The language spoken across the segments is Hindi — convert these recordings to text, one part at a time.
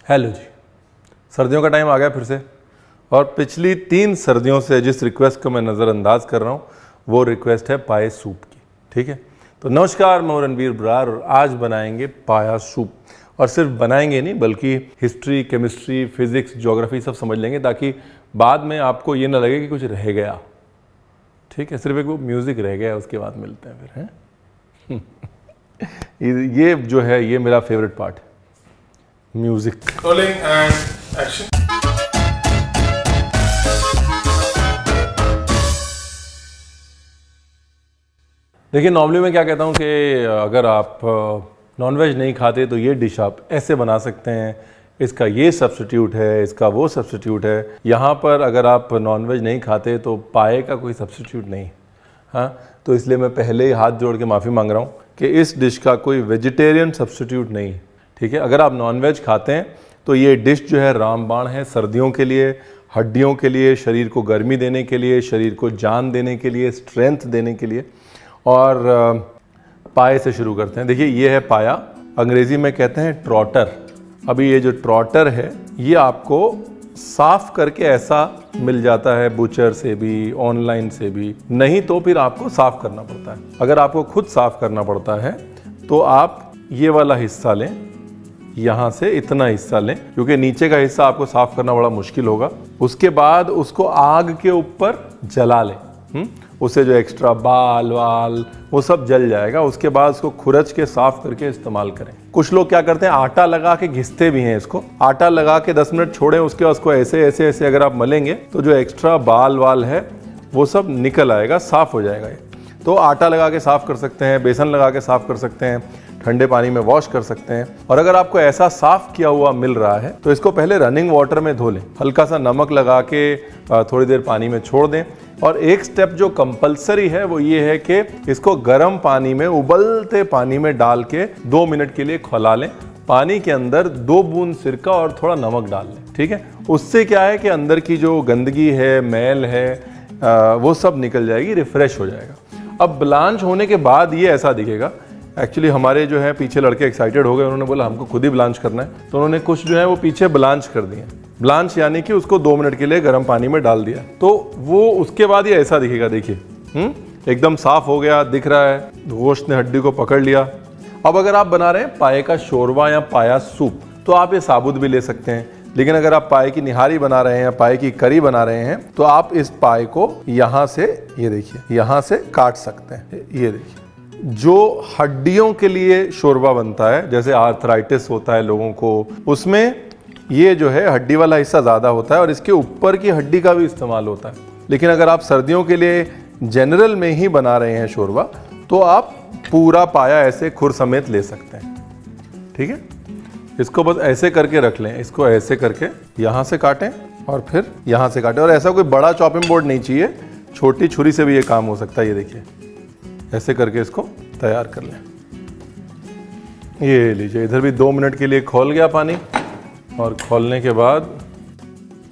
हेलो जी, सर्दियों का टाइम आ गया फिर से। और पिछली 3 सर्दियों से जिस रिक्वेस्ट को मैं नज़रअंदाज कर रहा हूँ वो रिक्वेस्ट है पाए सूप की। ठीक है, तो नमस्कार, मैं रणवीर बरार और आज बनाएंगे पाया सूप। और सिर्फ बनाएंगे नहीं बल्कि हिस्ट्री, केमिस्ट्री, फिजिक्स, ज्योग्राफी सब समझ लेंगे ताकि बाद में आपको ये ना लगे कि कुछ रह गया। ठीक है, सिर्फ एक वो म्यूज़िक रह गया, उसके बाद मिलते हैं फिर, हैं। ये जो है ये मेरा फेवरेट पार्ट है, म्यूजिक। Rolling and action. देखिए, नॉर्मली मैं क्या कहता हूँ कि अगर आप नॉनवेज नहीं खाते तो ये डिश आप ऐसे बना सकते हैं, इसका ये सब्स्टिट्यूट है, इसका वो सब्स्टिट्यूट है। यहाँ पर अगर आप नॉनवेज नहीं खाते तो पाए का कोई सब्स्टिट्यूट नहीं। हाँ, तो इसलिए मैं पहले ही हाथ जोड़ के माफ़ी मांग रहा हूँ कि इस डिश का कोई वेजिटेरियन सब्स्टिट्यूट नहीं है। ठीक है, अगर आप नॉनवेज खाते हैं तो ये डिश जो है रामबाण है सर्दियों के लिए, हड्डियों के लिए, शरीर को गर्मी देने के लिए, शरीर को जान देने के लिए, स्ट्रेंथ देने के लिए। और पाए से शुरू करते हैं। देखिए, ये है पाया, अंग्रेज़ी में कहते हैं ट्रॉटर। अभी ये जो ट्रॉटर है ये आपको साफ़ करके ऐसा मिल जाता है बुचर से भी, ऑनलाइन से भी, नहीं तो फिर आपको साफ़ करना पड़ता है। अगर आपको खुद साफ़ करना पड़ता है तो आप ये वाला हिस्सा लें, यहाँ से इतना हिस्सा लें, क्योंकि नीचे का हिस्सा आपको साफ करना बड़ा मुश्किल होगा। उसके बाद उसको आग के ऊपर जला लें, उससे जो एक्स्ट्रा बाल वाल वो सब जल जाएगा। उसके बाद उसको खुरच के साफ करके इस्तेमाल करें। कुछ लोग क्या करते हैं, आटा लगा के घिसते भी हैं इसको। आटा लगा के 10 मिनट छोड़ें, उसके बाद उसको ऐसे ऐसे ऐसे अगर आप मलेंगे तो जो एक्स्ट्रा बाल वाल है वो सब निकल आएगा, साफ हो जाएगा। तो आटा लगा के साफ कर सकते हैं, बेसन लगा के साफ कर सकते हैं, ठंडे पानी में वॉश कर सकते हैं। और अगर आपको ऐसा साफ किया हुआ मिल रहा है तो इसको पहले रनिंग वाटर में धो लें, हल्का सा नमक लगा के थोड़ी देर पानी में छोड़ दें। और एक स्टेप जो कंपलसरी है वो ये है कि इसको गर्म पानी में, उबलते पानी में डाल के 2 मिनट के लिए खौला लें। पानी के अंदर 2 बूंद सिरका और थोड़ा नमक डाल लें। ठीक है, उससे क्या है कि अंदर की जो गंदगी है, मैल है, वो सब निकल जाएगी, रिफ्रेश हो जाएगा। अब ब्लांच होने के बाद ये ऐसा दिखेगा। एक्चुअली हमारे जो है पीछे लड़के एक्साइटेड हो गए, उन्होंने बोला हमको खुद ही ब्लांच करना है, तो उन्होंने कुछ जो है वो पीछे ब्लांच कर दिए। ब्लांच यानी कि उसको 2 मिनट के लिए गर्म पानी में डाल दिया, तो वो उसके बाद ये ऐसा दिखेगा। देखिए, एकदम साफ हो गया, दिख रहा है, गोश्त ने हड्डी को पकड़ लिया। अब अगर आप बना रहे हैं पाए का शोरबा या पाया सूप तो आप ये साबुत भी ले सकते हैं, लेकिन अगर आप पाए की निहारी बना रहे हैं या पाए की करी बना रहे हैं तो आप इस पाए को यहाँ से, ये देखिए, यहाँ से काट सकते हैं। ये देखिए, जो हड्डियों के लिए शोरबा बनता है, जैसे आर्थराइटिस होता है लोगों को, उसमें ये जो है हड्डी वाला हिस्सा ज़्यादा होता है और इसके ऊपर की हड्डी का भी इस्तेमाल होता है। लेकिन अगर आप सर्दियों के लिए जनरल में ही बना रहे हैं शोरबा तो आप पूरा पाया ऐसे खुर समेत ले सकते हैं। ठीक है, इसको बस ऐसे करके रख लें, इसको ऐसे करके यहाँ से काटें और फिर यहाँ से काटें। और ऐसा कोई बड़ा चॉपिंग बोर्ड नहीं चाहिए, छोटी छुरी से भी ये काम हो सकता है। ये देखिए, ऐसे करके इसको तैयार कर लें। ये लीजिए, इधर भी 2 मिनट के लिए खोल गया पानी, और खोलने के बाद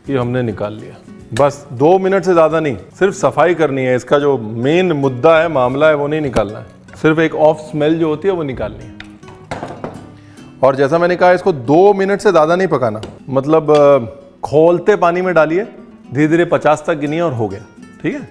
ये हमने निकाल लिया। बस 2 मिनट से ज़्यादा नहीं, सिर्फ सफाई करनी है। इसका जो मेन मुद्दा है, मामला है, वो नहीं निकालना है, सिर्फ एक ऑफ स्मेल जो होती है वो निकालनी है। और जैसा मैंने कहा, इसको 2 मिनट से ज़्यादा नहीं पकाना, मतलब खोलते पानी में डालिए, धीरे धीरे 50 तक गिनिए और हो गया। ठीक है,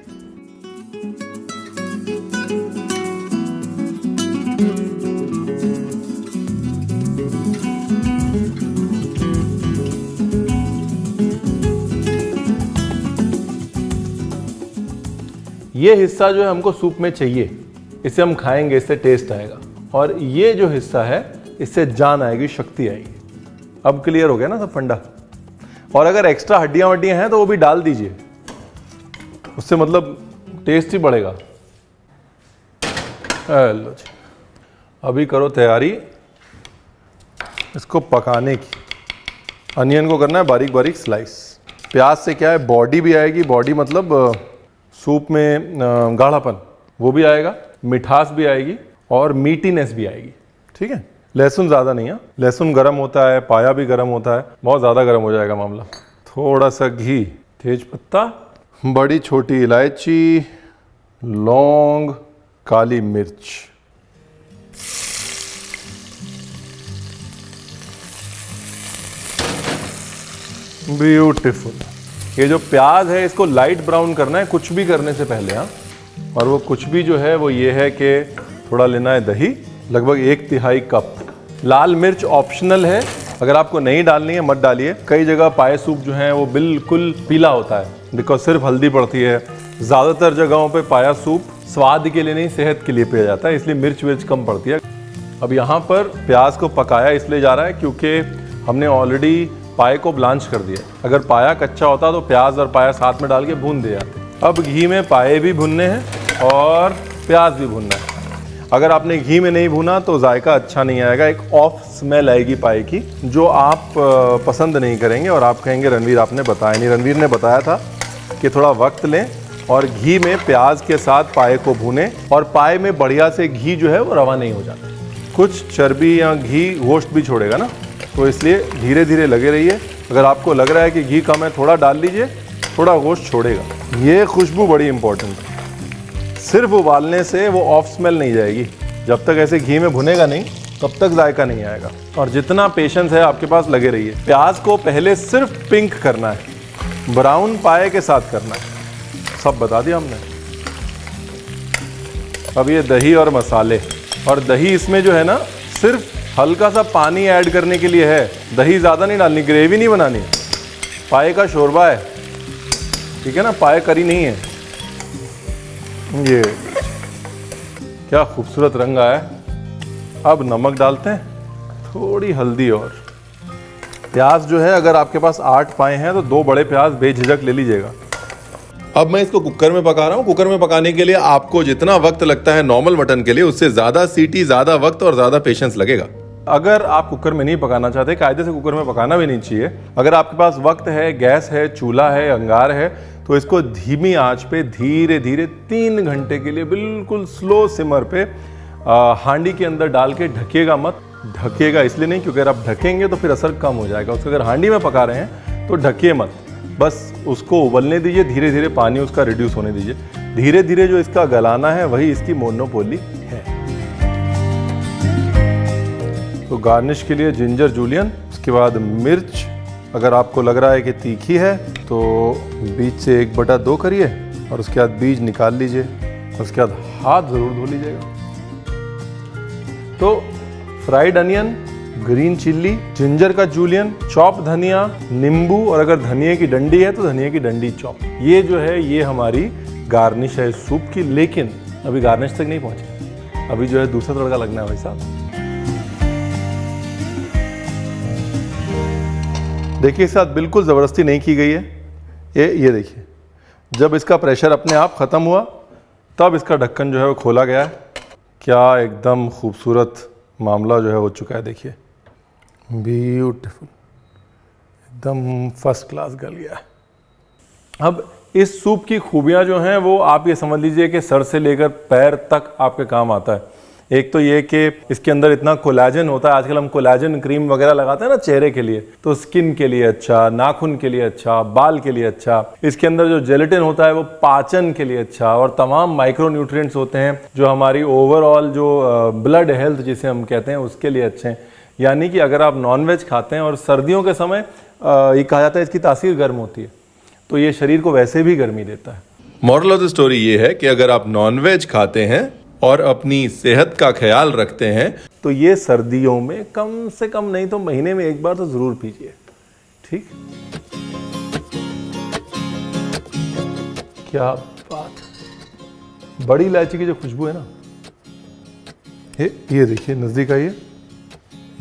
ये हिस्सा जो है हमको सूप में चाहिए, इसे हम खाएंगे, इससे टेस्ट आएगा। और ये जो हिस्सा है इससे जान आएगी, शक्ति आएगी। अब क्लियर हो गया ना सब फंडा। और अगर एक्स्ट्रा हड्डियां वड्डियां हैं तो वो भी डाल दीजिए, उससे मतलब टेस्ट ही बढ़ेगा। लो जी, अभी करो तैयारी इसको पकाने की। अनियन को करना है बारीक बारीक स्लाइस। प्याज से क्या है, बॉडी भी आएगी, बॉडी मतलब सूप में गाढ़ापन वो भी आएगा, मिठास भी आएगी और मीटीनेस भी आएगी। ठीक है, लहसुन ज़्यादा नहीं है, लहसुन गर्म होता है, पाया भी गर्म होता है, बहुत ज़्यादा गर्म हो जाएगा मामला। थोड़ा सा घी, तेज पत्ता, बड़ी छोटी इलायची, लौंग, काली मिर्च। ब्यूटीफुल। ये जो प्याज है इसको लाइट ब्राउन करना है कुछ भी करने से पहले, हाँ। और वो कुछ भी जो है वो ये है कि थोड़ा लेना है दही, लगभग 1/3 कप। लाल मिर्च ऑप्शनल है, अगर आपको नहीं डालनी है मत डालिए। कई जगह पाए सूप जो है वो बिल्कुल पीला होता है बिकॉज सिर्फ हल्दी पड़ती है। ज़्यादातर जगहों पे पाया सूप स्वाद के लिए नहीं सेहत के लिए पिया जाता है, इसलिए मिर्च विर्च कम पड़ती है। अब यहाँ पर प्याज को पकाया इसलिए जा रहा है क्योंकि हमने ऑलरेडी पाए को ब्लांच कर दिया। अगर पाया कच्चा होता तो प्याज और पाया साथ में डाल के भून दे जाते। अब घी में पाए भी भुनने हैं और प्याज भी भुनना है। अगर आपने घी में नहीं भुना तो जायका अच्छा नहीं आएगा, एक ऑफ स्मेल आएगी पाए की जो आप पसंद नहीं करेंगे और आप कहेंगे रणवीर आपने बताया नहीं। रणवीर ने बताया था कि थोड़ा वक्त लें और घी में प्याज के साथ पाए को भुनें और पाए में बढ़िया से घी जो है वो रवा नहीं हो जाता। कुछ चर्बी या घी गोश्त भी छोड़ेगा ना, तो इसलिए धीरे धीरे लगे रहिए। अगर आपको लग रहा है कि घी कम है थोड़ा डाल लीजिए, थोड़ा गोश्त छोड़ेगा। ये खुशबू बड़ी इंपॉर्टेंट है, सिर्फ उबालने से वो ऑफ स्मेल नहीं जाएगी। जब तक ऐसे घी में भुनेगा नहीं तब तक जायका नहीं आएगा। और जितना पेशेंस है आपके पास लगे रहिए। प्याज को पहले सिर्फ पिंक करना है, ब्राउन पाए के साथ करना है, सब बता दिया हमने। अब ये दही और मसाले, और दही इसमें जो है ना सिर्फ हल्का सा पानी ऐड करने के लिए है, दही ज़्यादा नहीं डालनी, ग्रेवी नहीं बनानी। पाए का शोरबा है, ठीक है ना, पाए करी नहीं है। ये क्या खूबसूरत रंग आया है। अब नमक डालते हैं, थोड़ी हल्दी और प्याज जो है अगर आपके पास 8 पाए हैं तो 2 बड़े प्याज बेझिझक ले लीजिएगा। अब मैं इसको कुकर में पका रहा हूँ। कुकर में पकाने के लिए आपको जितना वक्त लगता है नॉर्मल मटन के लिए उससे ज़्यादा सीटी, ज़्यादा वक्त और ज़्यादा पेशेंस लगेगा। अगर आप कुकर में नहीं पकाना चाहते, कायदे से कुकर में पकाना भी नहीं चाहिए। अगर आपके पास वक्त है, गैस है, चूल्हा है, अंगार है, तो इसको धीमी आंच पे धीरे धीरे 3 घंटे के लिए बिल्कुल स्लो सिमर पे हांडी के अंदर डाल के ढकिएगा मत। ढकिएगा इसलिए नहीं क्योंकि अगर आप ढकेंगे तो फिर असर कम हो जाएगा उसका। अगर हांडी में पका रहे हैं तो ढकिए मत, बस उसको उबलने दीजिए, धीरे धीरे पानी उसका रिड्यूस होने दीजिए। धीरे धीरे जो इसका गलाना है वही इसकी मोनोपोली है। तो गार्निश के लिए जिंजर जूलियन, उसके बाद मिर्च, अगर आपको लग रहा है कि तीखी है तो बीज से 1/2 करिए और उसके बाद बीज निकाल लीजिए और उसके बाद हाथ ज़रूर धो लीजिएगा। तो fried onion, green chilli, ginger का जूलियन, चॉप धनिया, नींबू और अगर धनिया की डंडी है तो धनिया की डंडी चॉप, ये जो है ये हमारी गार्निश है सूप की। लेकिन अभी गार्निश तक नहीं पहुंचे, अभी जो है दूसरा तड़का लगना है भाई साहब। देखिए इस साथ बिल्कुल ज़बरदस्ती नहीं की गई है। ये देखिए, जब इसका प्रेशर अपने आप ख़त्म हुआ तब इसका ढक्कन जो है वो खोला गया है। क्या एकदम खूबसूरत मामला जो है हो चुका है। देखिए ब्यूटीफुल, एकदम फर्स्ट क्लास गल गया है। अब इस सूप की खूबियाँ जो हैं वो आप ये समझ लीजिए कि सर से लेकर पैर तक आपके काम आता है। एक तो ये कि इसके अंदर इतना कोलाजन होता है। आजकल हम कोलाजन क्रीम वगैरह लगाते हैं ना चेहरे के लिए, तो स्किन के लिए अच्छा, नाखून के लिए अच्छा, बाल के लिए अच्छा। इसके अंदर जो जेलेटिन होता है वो पाचन के लिए अच्छा, और तमाम माइक्रो न्यूट्रिएंट्स होते हैं जो हमारी ओवरऑल जो ब्लड हेल्थ जिसे हम कहते हैं उसके लिए अच्छे हैं। यानी कि अगर आप नॉनवेज खाते हैं और सर्दियों के समय ये कहा जाता है इसकी तासीर गर्म होती है, तो ये शरीर को वैसे भी गर्मी देता है। मॉरल ऑफ द स्टोरी ये है कि अगर आप नॉनवेज खाते हैं और अपनी सेहत का ख्याल रखते हैं तो ये सर्दियों में कम से कम नहीं तो महीने में एक बार तो जरूर पीजिए। ठीक, क्या बात, बड़ी इलायची की जो खुशबू है ना, ये देखिए नजदीक आइए,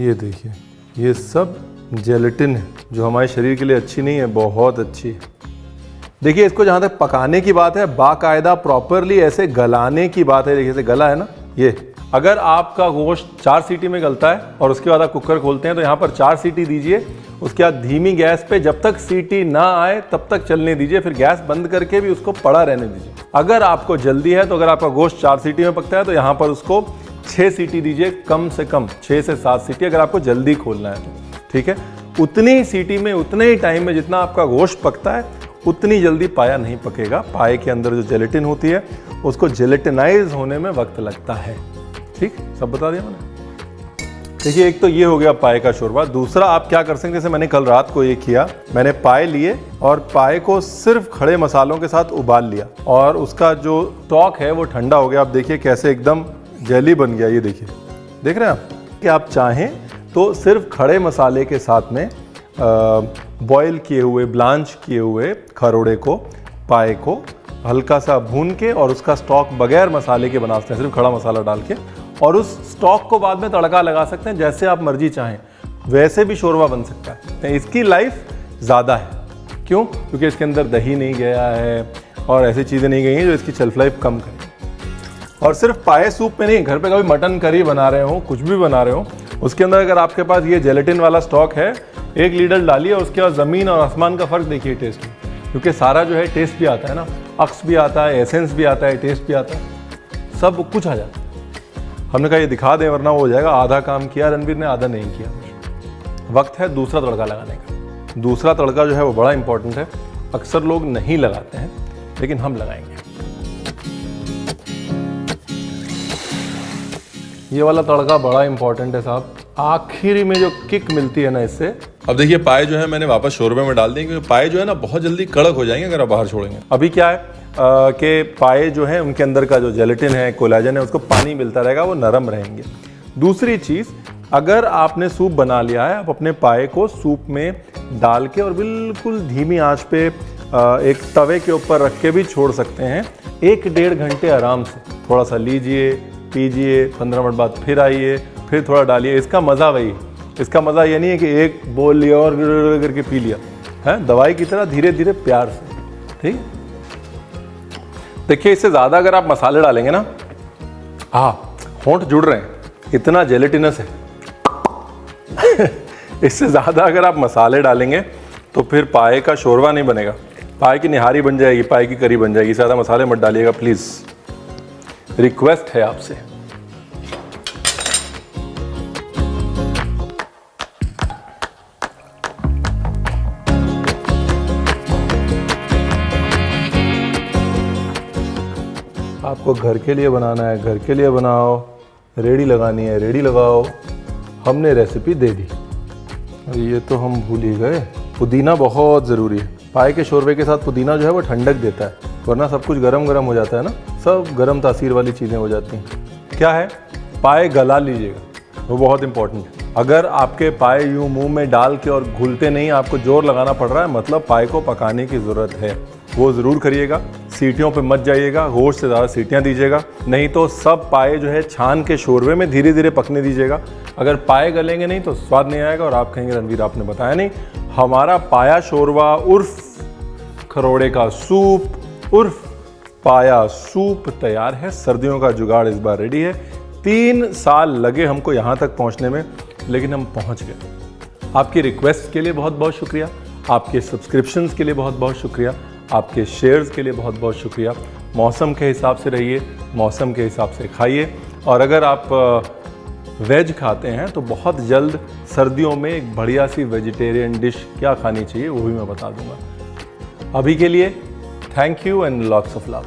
ये देखिए, ये सब जेलेटिन है जो हमारे शरीर के लिए अच्छी नहीं है, बहुत अच्छी है। देखिए इसको जहाँ तक पकाने की बात है, बाकायदा प्रॉपरली ऐसे गलाने की बात है। देखिए ऐसे गला है ना, ये अगर आपका गोश्त 4 सीटी में गलता है और उसके बाद आप कुकर खोलते हैं तो यहाँ पर 4 सीटी दीजिए, उसके बाद धीमी गैस पे जब तक सीटी ना आए तब तक चलने दीजिए, फिर गैस बंद करके भी उसको पड़ा रहने दीजिए। अगर आपको जल्दी है तो अगर आपका गोश्त 4 सीटी में पकता है तो यहाँ पर उसको 6 सीटी दीजिए, कम से कम 6 से 7 सीटी अगर आपको जल्दी खोलना है तो। ठीक है, उतनी ही सीटी में, उतने ही टाइम में जितना आपका गोश्त पकता है उतनी जल्दी पाया नहीं पकेगा। पाए के अंदर जो जेलेटिन होती है उसको जेलेटिनाइज होने में वक्त लगता है। ठीक, सब बता दिया मैंने। देखिए एक तो ये हो गया पाए का शोरबा। दूसरा आप क्या कर सकते हैं, जैसे मैंने कल रात को ये किया, मैंने पाए लिए और पाए को सिर्फ खड़े मसालों के साथ उबाल लिया और उसका जो स्टॉक है वो ठंडा हो गया। आप देखिए कैसे एकदम जेली बन गया, ये देखिए, देख रहे हैं आप। कि आप चाहें तो सिर्फ खड़े मसाले के साथ में बॉयल किए हुए, ब्लांच किए हुए खरोड़े को, पाए को हल्का सा भून के और उसका स्टॉक बगैर मसाले के बना सकते हैं, सिर्फ खड़ा मसाला डाल के, और उस स्टॉक को बाद में तड़का लगा सकते हैं। जैसे आप मर्जी चाहें वैसे भी शोरबा बन सकता है। इसकी लाइफ ज़्यादा है, क्यों? क्योंकि इसके अंदर दही नहीं गया है और ऐसी चीज़ें नहीं गई हैं जो इसकी शेल्फ लाइफ कम करें। और सिर्फ पाए सूप में नहीं, घर पे कभी मटन करी बना रहे हो, कुछ भी बना रहे हो, उसके अंदर अगर आपके पास ये जेलेटिन वाला स्टॉक है, 1 लीटर डालिए, उसके बाद ज़मीन और आसमान का फ़र्क देखिए टेस्ट में। क्योंकि सारा जो है टेस्ट भी आता है ना, अक्स भी आता है, एसेंस भी आता है, टेस्ट भी आता है, सब कुछ आ जाता है। हमने कहा ये दिखा दें वरना वो हो जाएगा। आधा काम किया रणवीर ने, आधा नहीं किया। वक्त है दूसरा तड़का लगाने का। दूसरा तड़का जो है वो बड़ा इंपॉर्टेंट है। अक्सर लोग नहीं लगाते हैं लेकिन हम लगाएंगे। ये वाला तड़का बड़ा इंपॉर्टेंट है साहब, आखिरी में जो किक मिलती है ना इससे। अब देखिए पाए जो है मैंने वापस शोरबे में डाल दिए, क्योंकि पाए जो है ना बहुत जल्दी कड़क हो जाएंगे अगर आप बाहर छोड़ेंगे। अभी क्या है कि पाए जो है उनके अंदर का जो जेलेटिन है, कोलाजन है, उसको पानी मिलता रहेगा, वो नरम रहेंगे। दूसरी चीज़, अगर आपने सूप बना लिया है, आप अपने पाए को सूप में डाल के और बिल्कुल धीमी आंच पे एक तवे के ऊपर रख के भी छोड़ सकते हैं। 1-1.5 घंटे आराम से थोड़ा सा लीजिए, पीजिए, 15 मिनट बाद फिर आइए, फिर थोड़ा डालिए। इसका मज़ा वही, इसका मज़ा ये नहीं है कि एक बोल लिया और करके पी लिया है, दवाई की तरह धीरे धीरे प्यार से, ठीक है। देखिए इससे ज़्यादा अगर आप मसाले डालेंगे ना, होंठ जुड़ रहे हैं, इतना जेलेटिनस है। इससे ज़्यादा अगर आप मसाले डालेंगे तो फिर पाए का शोरबा नहीं बनेगा, पाए की निहारी बन जाएगी, पाए की करी बन जाएगी। ज़्यादा मसाले मत डालिएगा प्लीज़, रिक्वेस्ट है आपसे। आपको घर के लिए बनाना है, घर के लिए बनाओ, रेडी लगानी है, रेडी लगाओ। हमने रेसिपी दे दी। ये तो हम भूल ही गए, पुदीना बहुत ज़रूरी है। पाए के शोरबे के साथ पुदीना जो है वो ठंडक देता है, वरना सब कुछ गरम गरम हो जाता है ना, सब गरम तासीर वाली चीज़ें हो जाती हैं। क्या है, पाए गला लीजिएगा, वो बहुत इंपॉर्टेंट है। अगर आपके पाए यूँ मुंह में डाल के और घुलते नहीं, आपको जोर लगाना पड़ रहा है, मतलब पाए को पकाने की ज़रूरत है। वो ज़रूर करिएगा, सीटियों पे मत जाइएगा, होश से ज़्यादा सीटियाँ दीजिएगा, नहीं तो सब पाए जो है छान के शोरबे में धीरे धीरे पकने दीजिएगा। अगर पाए गलेंगे नहीं तो स्वाद नहीं आएगा और आप कहेंगे रणवीर आपने बताया नहीं। हमारा पाया शोरबा उर्फ खरोड़े का सूप उर्फ पाया सूप तैयार है। सर्दियों का जुगाड़ इस बार रेडी है। 3 साल लगे हमको यहाँ तक पहुँचने में, लेकिन हम पहुँच गए। आपकी रिक्वेस्ट के लिए बहुत बहुत शुक्रिया, आपके सब्सक्रिप्शंस के लिए बहुत बहुत शुक्रिया, आपके शेयर्स के लिए बहुत बहुत शुक्रिया। मौसम के हिसाब से रहिए, मौसम के हिसाब से खाइए, और अगर आप वेज खाते हैं तो बहुत जल्द सर्दियों में एक बढ़िया सी वेजिटेरियन डिश क्या खानी चाहिए वो भी मैं बता दूंगा। अभी के लिए thank you and lots of love.